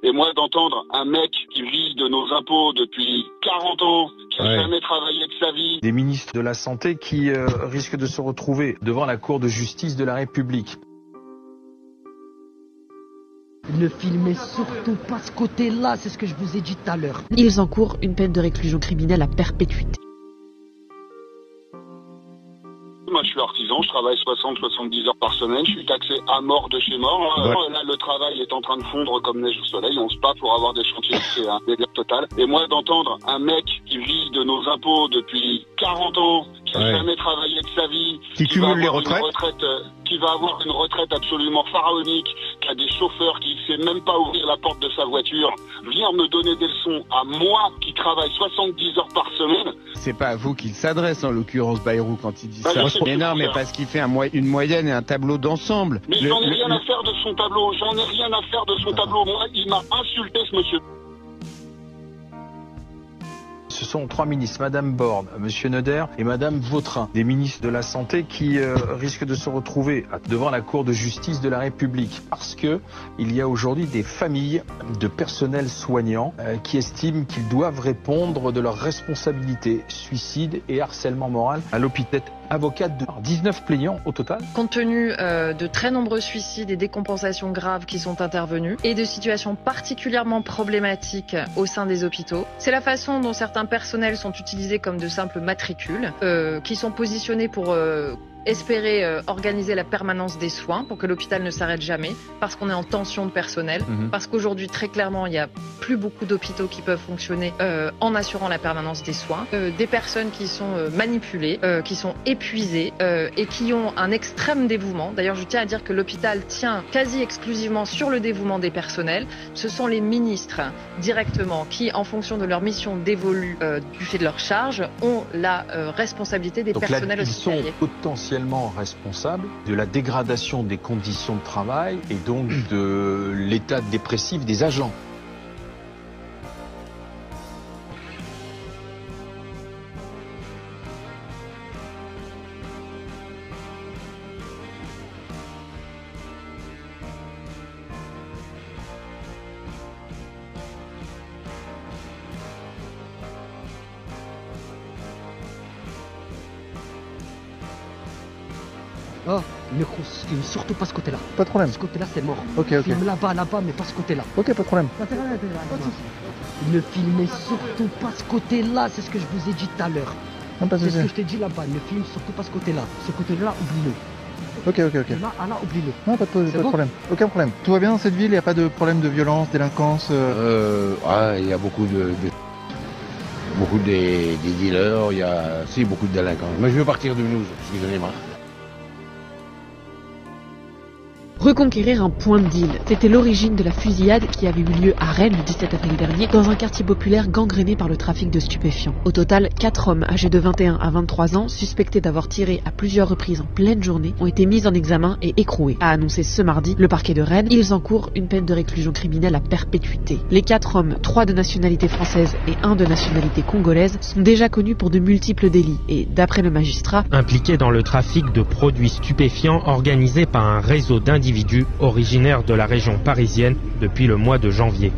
Et moi, d'entendre un mec qui vit de nos impôts depuis 40 ans, qui n'a jamais travaillé de sa vie. Des ministres de la Santé qui risquent de se retrouver devant la Cour de justice de la République. Ne filmez surtout pas ce côté-là, c'est ce que je vous ai dit tout à l'heure. Ils encourent une peine de réclusion criminelle à perpétuité. Moi, je suis artisan, je travaille 60-70 heures par semaine, je suis taxé à mort de chez mort. Là, le travail est en train de fondre comme neige au soleil, on se bat pour avoir des chantiers, c'est un délire total. Et moi, d'entendre un mec qui vit de nos impôts depuis 40 ans, qui n'a jamais travaillé de sa vie, qui cumule les retraites, qui va avoir une retraite absolument pharaonique, qui a des chauffeurs qui ne sait même pas ouvrir la porte de sa voiture, vient me donner des leçons à moi qui travaille 70 heures par semaine. C'est pas à vous qu'il s'adresse en l'occurrence, Bayrou, quand il dit ça. Mais non, mais parce qu'il fait une moyenne et un tableau d'ensemble. Mais j'en ai rien à faire de son tableau, j'en ai rien à faire de son tableau. Moi, il m'a insulté, ce monsieur. Ce sont 3 ministres, Madame Borne, Monsieur Neuder et Madame Vautrin, des ministres de la Santé qui risquent de se retrouver devant la Cour de justice de la République parce que il y a aujourd'hui des familles de personnel soignant qui estiment qu'ils doivent répondre de leurs responsabilités, suicide et harcèlement moral à l'hôpital. Avocate de 19 plaignants au total. Compte tenu de très nombreux suicides et décompensations graves qui sont intervenus et de situations particulièrement problématiques au sein des hôpitaux, c'est la façon dont certains personnels sont utilisés comme de simples matricules, qui sont positionnés pour espérer organiser la permanence des soins pour que l'hôpital ne s'arrête jamais, parce qu'on est en tension de personnel, parce qu'aujourd'hui très clairement il n'y a plus beaucoup d'hôpitaux qui peuvent fonctionner en assurant la permanence des soins, des personnes qui sont manipulées, qui sont épuisées et qui ont un extrême dévouement. D'ailleurs je tiens à dire que l'hôpital tient quasi exclusivement sur le dévouement des personnels. Ce sont les ministres directement qui, en fonction de leur mission dévolue du fait de leur charge, ont la responsabilité des personnels hospitaliers. Ils sont potentiellement responsables de la dégradation des conditions de travail et donc de l'état dépressif des agents. Oh, ne filme surtout pas ce côté-là. Pas de problème. Ce côté-là, c'est mort. Ok. Filme là-bas, mais pas ce côté-là. Ok, pas de problème. Ne filmez surtout pas ce côté-là, c'est ce que je vous ai dit tout à l'heure. C'est ce que je t'ai dit là-bas, ne filme surtout pas ce côté-là. Ce côté-là, oublie-le. Ok. Là, oublie-le. Non, pas de problème. Aucun problème. Tout va bien dans cette ville, il n'y a pas de problème de violence, délinquance Il y a beaucoup des dealers, il y a beaucoup de délinquants. Mais je veux partir de Mulhouse, parce que j'en ai marre. Reconquérir un point de deal, c'était l'origine de la fusillade qui avait eu lieu à Rennes le 17 avril dernier dans un quartier populaire gangréné par le trafic de stupéfiants. Au total, 4 hommes âgés de 21 à 23 ans, suspectés d'avoir tiré à plusieurs reprises en pleine journée, ont été mis en examen et écroués. A annoncé ce mardi le parquet de Rennes. Ils encourent une peine de réclusion criminelle à perpétuité. Les 4 hommes, 3 de nationalité française et 1 de nationalité congolaise, sont déjà connus pour de multiples délits et, d'après le magistrat, impliqués dans le trafic de produits stupéfiants organisé par un réseau d'individus originaires de la région parisienne depuis le mois de janvier.